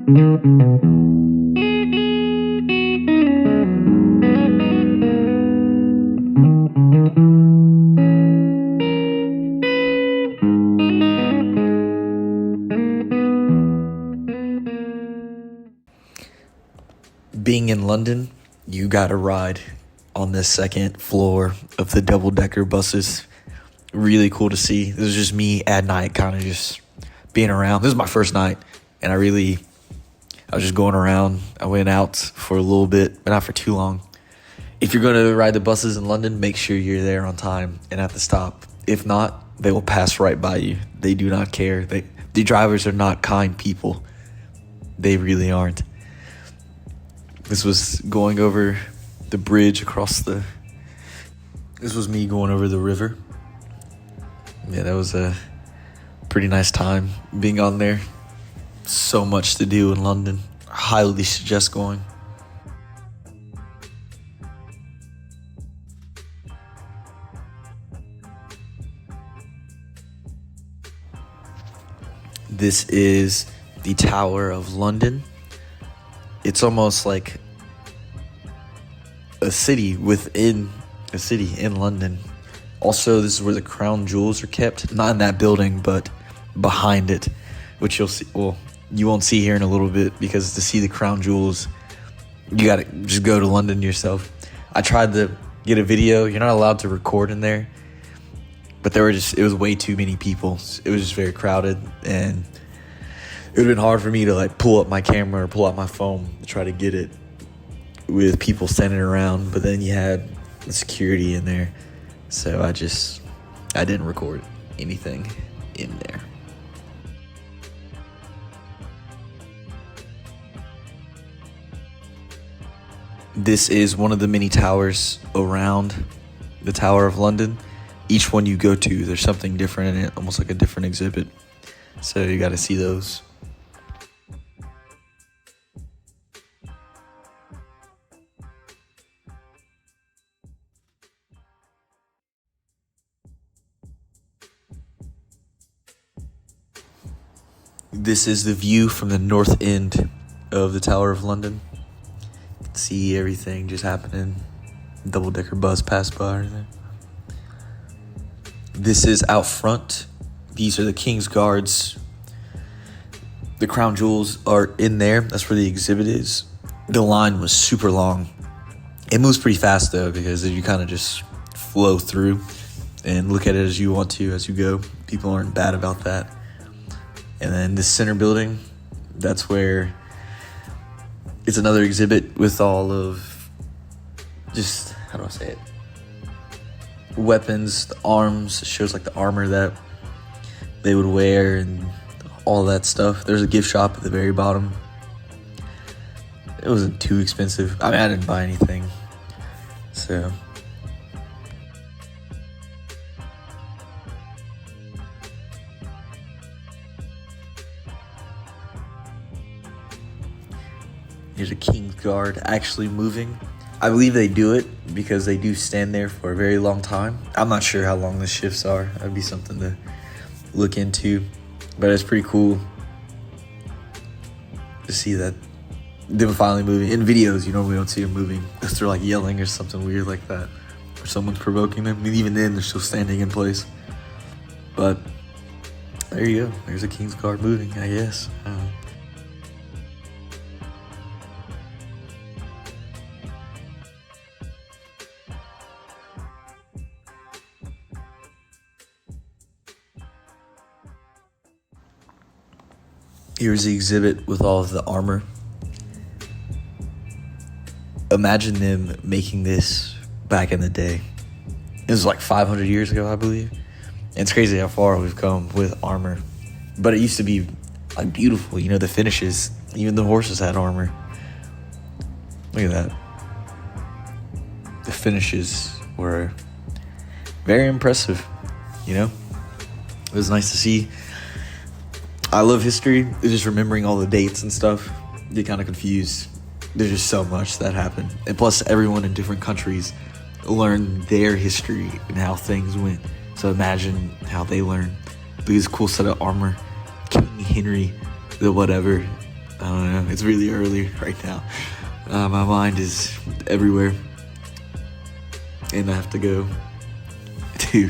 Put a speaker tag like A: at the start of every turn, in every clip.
A: Being in London, you got to ride on the second floor of the double-decker buses. Really cool to see. This was just me at night, kind of just being around. This is my first night, and I was just going around. I went out for a little bit, but not for too long. If you're going to ride the buses in London, make sure you're there on time and at the stop. If not, they will pass right by you. They do not care. The drivers are not kind people. They really aren't. This was going over the bridge This was me going over the river. Yeah, that was a pretty nice time being on there. So much to do in London. I highly suggest going. This is the Tower of London. It's almost like a city within a city in London. Also, this is where the crown jewels are kept. Not in that building, but behind it, which you'll see. Well, you won't see here in a little bit, because to see the crown jewels, you gotta just go to London yourself. I tried to get a video. You're not allowed to record in there, but it was way too many people. It was just very crowded, and it would have been hard for me to pull up my camera or pull out my phone to try to get it with people standing around. But then you had the security in there, so I didn't record anything in there. This is one of the many towers around the Tower of London. Each one you go to, there's something different in it, almost like a different exhibit. So you got to see those. This is the view from the north end of the Tower of London. You can see everything just happening. Double-decker bus passed by. Everything. This is out front. These are the King's Guards. The crown jewels are in there. That's where the exhibit is. The line was super long. It moves pretty fast, though, because you kind of just flow through and look at it as you want to as you go. People aren't bad about that. And then this center building, that's where it's another exhibit with all of just, how do I say it? Weapons, the arms. It shows the armor that they would wear and all that stuff. There's a gift shop at the very bottom. It wasn't too expensive. I mean, I didn't buy anything. So here's a King's Guard actually moving. I believe they do it because they do stand there for a very long time. I'm not sure how long the shifts are. That'd be something to look into. But it's pretty cool to see that them finally moving. In videos, you normally don't see them moving unless they're yelling or something weird like that, or someone's provoking them. I mean, even then, they're still standing in place. But there you go. There's a King's Guard moving, I guess. Here's the exhibit with all of the armor. Imagine them making this back in the day. It was 500 years ago, I believe. And it's crazy how far we've come with armor. But it used to be beautiful, the finishes. Even the horses had armor. Look at that. The finishes were very impressive, It was nice to see. I love history. It's just remembering all the dates and stuff. Get kind of confused. There's just so much that happened. And plus, everyone in different countries learned their history and how things went. So imagine how they learned. Look at this cool set of armor. King Henry, the whatever. I don't know. It's really early right now. My mind is everywhere. And I have to go to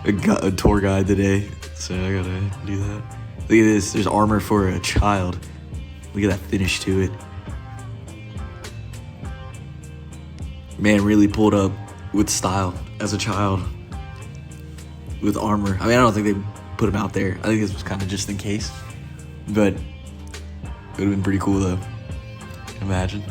A: a tour guide today. So I gotta do that. Look at this. There's armor for a child. Look at that finish to it. Man really pulled up with style as a child. With armor. I mean, I don't think they put him out there. I think this was kind of just in case. But it would have been pretty cool though. Imagine.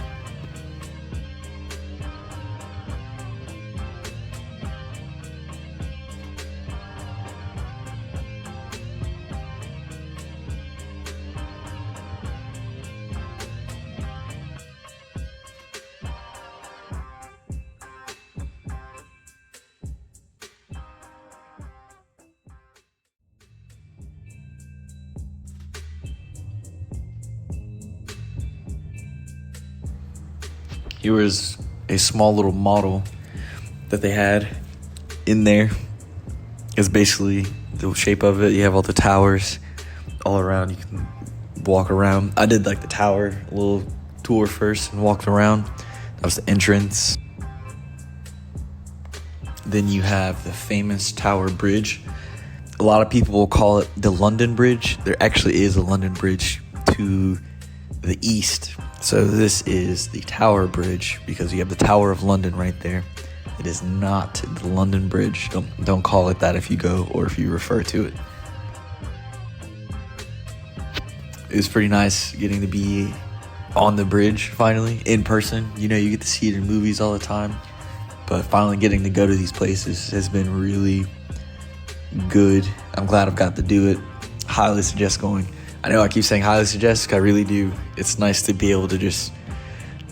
A: Here was a small little model that they had in there. It's basically the shape of it. You have all the towers all around. You can walk around. I did like the tower, a little tour first and walked around. That was the entrance. Then you have the famous Tower Bridge. A lot of people will call it the London Bridge. There actually is a London Bridge to the east. So this is the Tower Bridge because you have the Tower of London right there. It is not the London Bridge. Don't call it that if you go or if you refer to it. It was pretty nice getting to be on the bridge finally in person. You know, you get to see it in movies all the time, but finally getting to go to these places has been really good. I'm glad I've got to do it. Highly suggest going. I know I keep saying highly suggest, I really do. It's nice to be able to just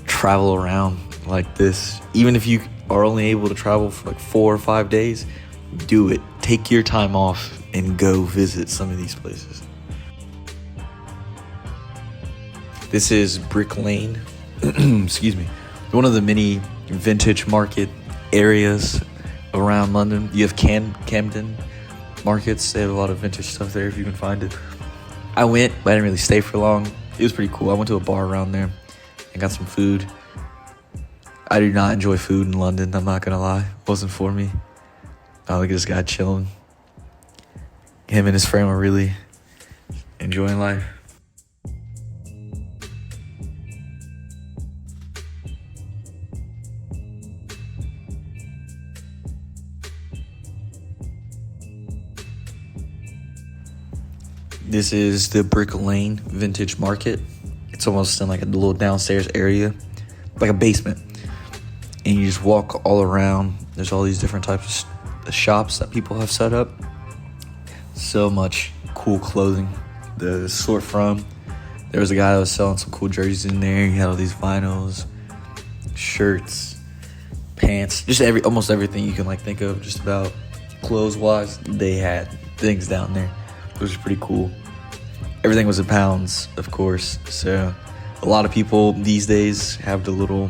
A: travel around like this. Even if you are only able to travel for like 4 or 5 days, do it. Take your time off and go visit some of these places. This is Brick Lane, excuse me, one of the many vintage market areas around London. You have Camden markets. They have a lot of vintage stuff there if you can find it. I went, but I didn't really stay for long. It was pretty cool. I went to a bar around there and got some food. I do not enjoy food in London, I'm not gonna lie. It wasn't for me. I look at this guy chilling. Him and his friend were really enjoying life. This is the Brick Lane Vintage Market. It's almost in like a little downstairs area, like a basement. And you just walk all around. There's all these different types of shops that people have set up. So much cool clothing to sort from. There was a guy that was selling some cool jerseys in there. He had all these vinyls, shirts, pants, just almost everything you can like think of, just about clothes-wise. They had things down there. It was pretty cool. Everything was in pounds, of course. So a lot of people these days have the little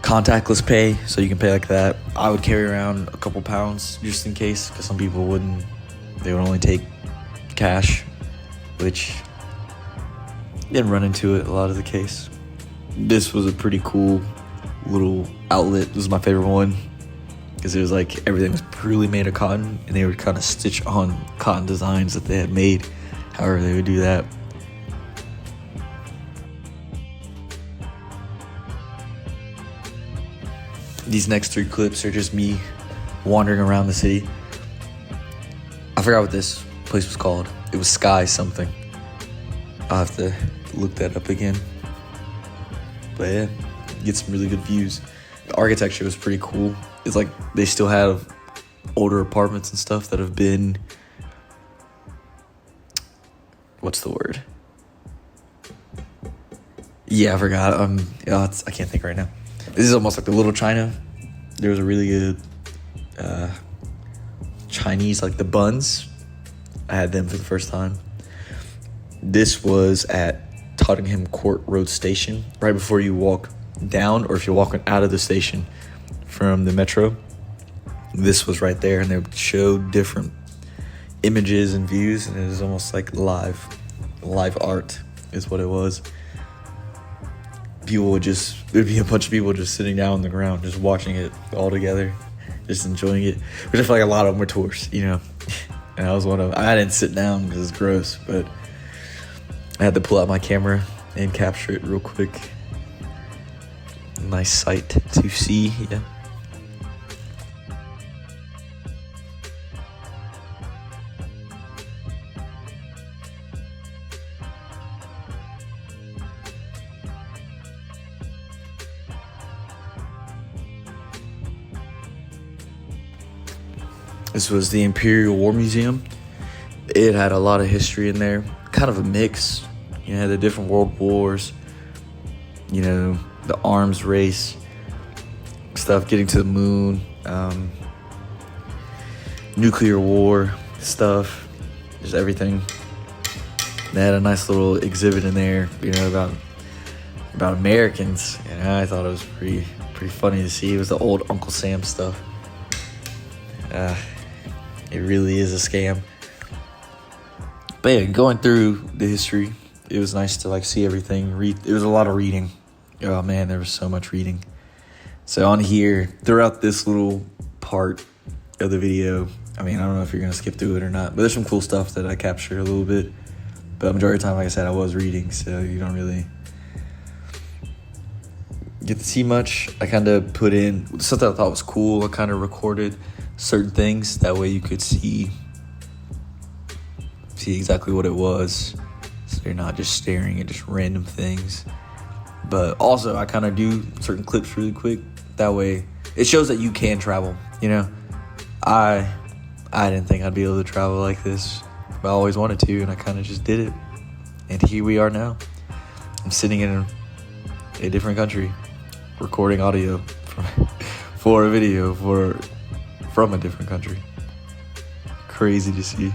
A: contactless pay, so you can pay like that. I would carry around a couple pounds just in case, because some people wouldn't. They would only take cash, which didn't run into it a lot of the case. This was a pretty cool little outlet. This was my favorite one because it was like everything was purely made of cotton, and they would kind of stitch on cotton designs that they had made, however they would do that. These next 3 clips are just me wandering around the city. I forgot what this place was called. It was Sky something. I'll have to look that up again. But yeah, get some really good views. The architecture was pretty cool. It's like they still have older apartments and stuff that have been, what's the word? Yeah, I forgot. I can't think right now. This is almost like the Little China. There was a really good Chinese, like the buns. I had them for the first time. This was at Tottenham Court Road Station, right before you walk down, or if you're walking out of the station from the metro. This was right there, and they would show different images and views, and it was almost like live art. is what it was. There'd be a bunch of people just sitting down on the ground, just watching it all together, just enjoying it. Which I feel like a lot of them were tourists, you know. And I was one of them. I didn't sit down because it's gross, but I had to pull out my camera and capture it real quick. Nice sight to see, yeah. This was the Imperial War Museum. It had a lot of history in there, kind of a mix. You know, the different world wars, you know, the arms race stuff, getting to the moon, nuclear war stuff, just everything. They had a nice little exhibit in there, you know, about Americans, and I thought it was pretty funny to see. It was the old Uncle Sam stuff. It really is a scam. But yeah, going through the history, it was nice to like see everything. It was a lot of reading. Oh man, there was so much reading. So on here, throughout this little part of the video, I mean, I don't know if you're gonna skip through it or not, but there's some cool stuff that I captured a little bit. But the majority of the time, like I said, I was reading, so you don't really get to see much. I kind of put in stuff that I thought was cool. I kind of recorded certain things, that way you could see exactly what it was, so you're not just staring at just random things. But also I kind of do certain clips really quick, that way it shows that you can travel, you know. I didn't think I'd be able to travel like this, but I always wanted to, and I kind of just did it, and here we are now. I'm sitting in a different country recording audio for a video from a different country. Crazy to see.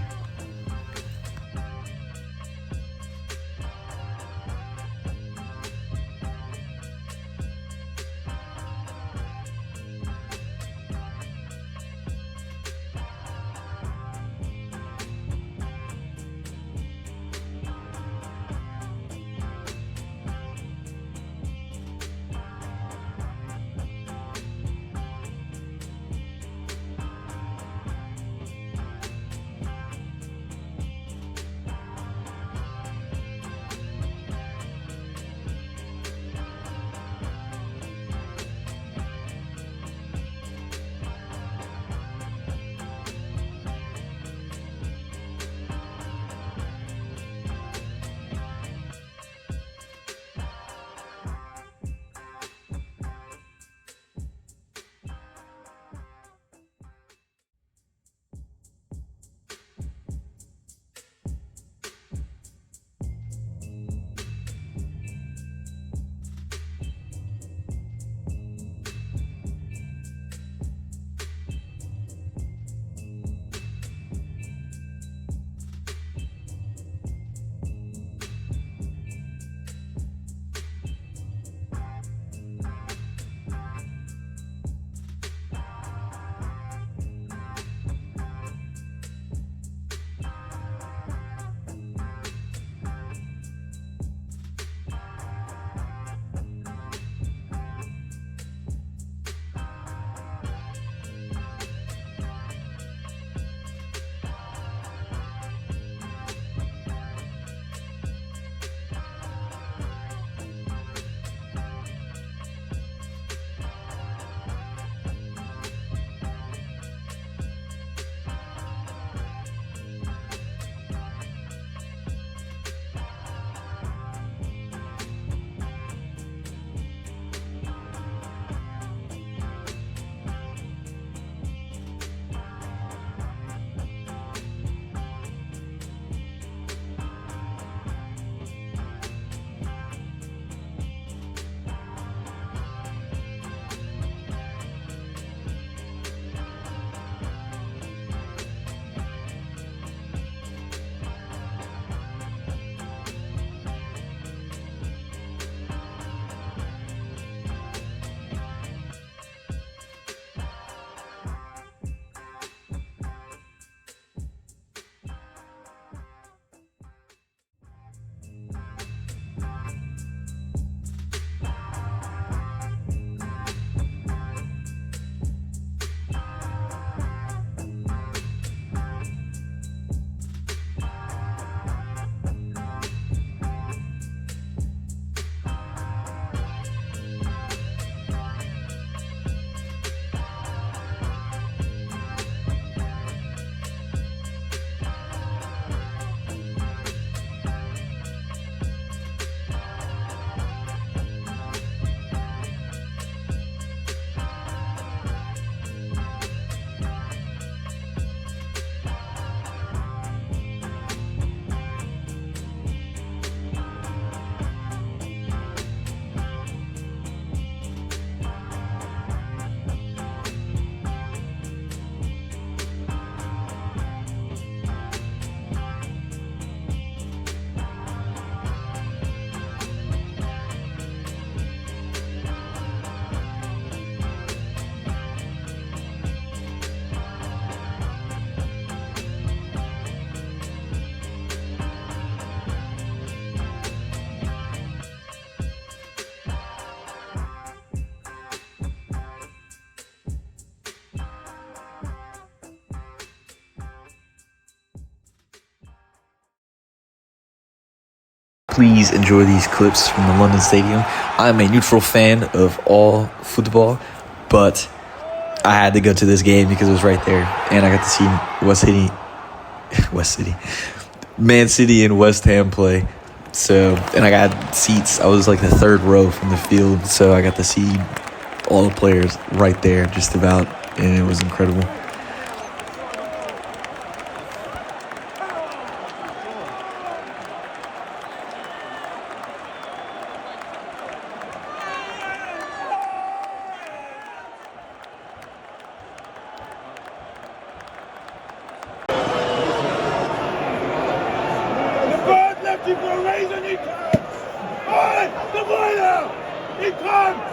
A: Please enjoy these clips from the London Stadium. I'm a neutral fan of all football, but I had to go to this game because it was right there, and I got to see Man City and West Ham play. So, and I got seats. I was like the third row from the field, so I got to see all the players right there, just about, and it was incredible.
B: For a reason he comes! Alright, the winner! He comes!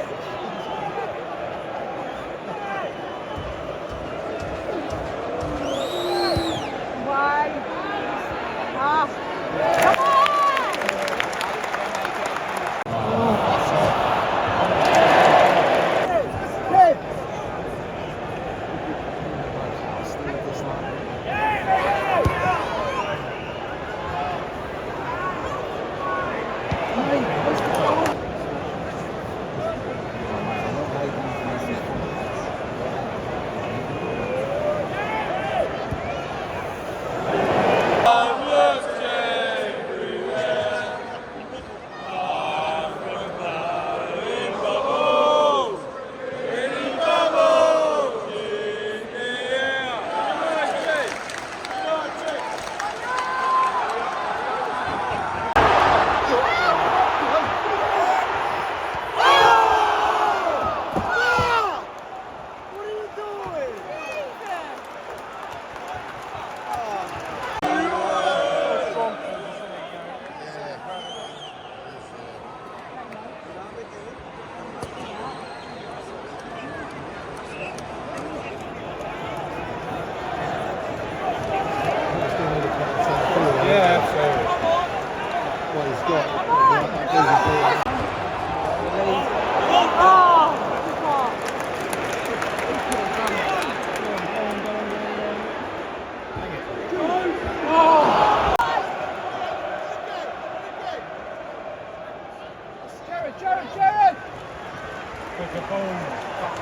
B: Jared!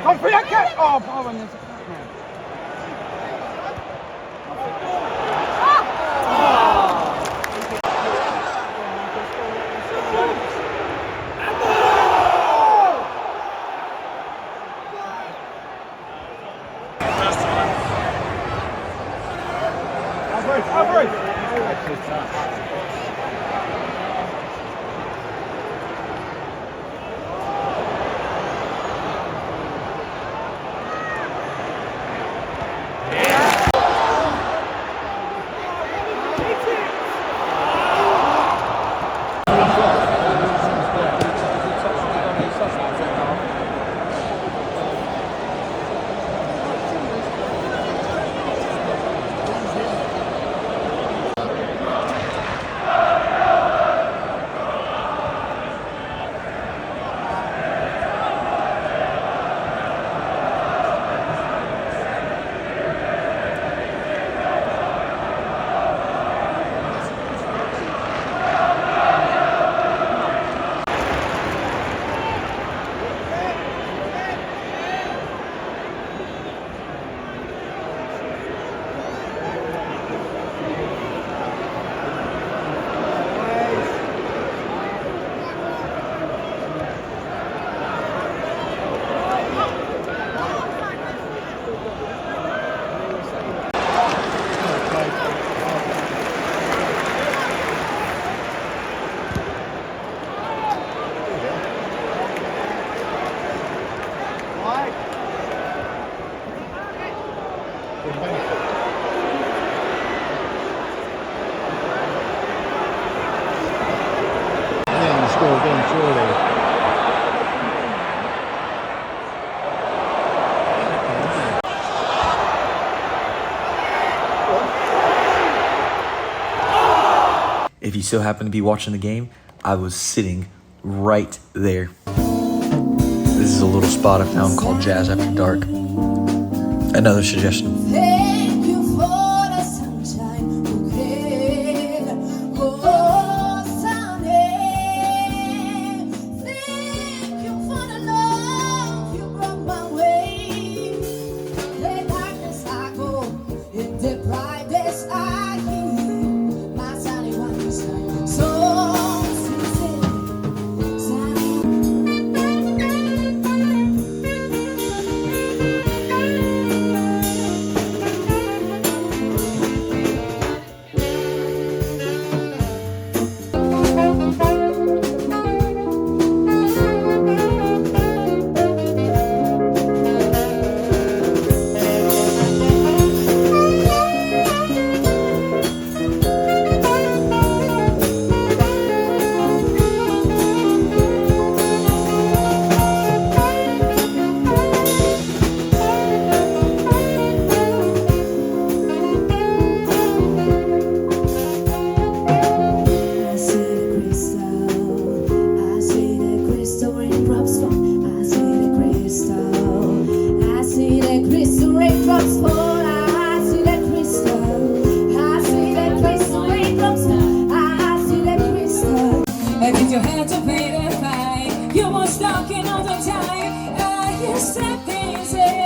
B: Come for that cat! Oh, Bowen, there's a cat now.
C: Score again, surely.
A: If you still happen to be watching the game, I was sitting right there. This is a little spot I found called Jazz After Dark. Another suggestion.
D: Thank you for the sunshine, okay. Oh, sunny. Why did you have to pay the fine? You were stalking all the time. You said things.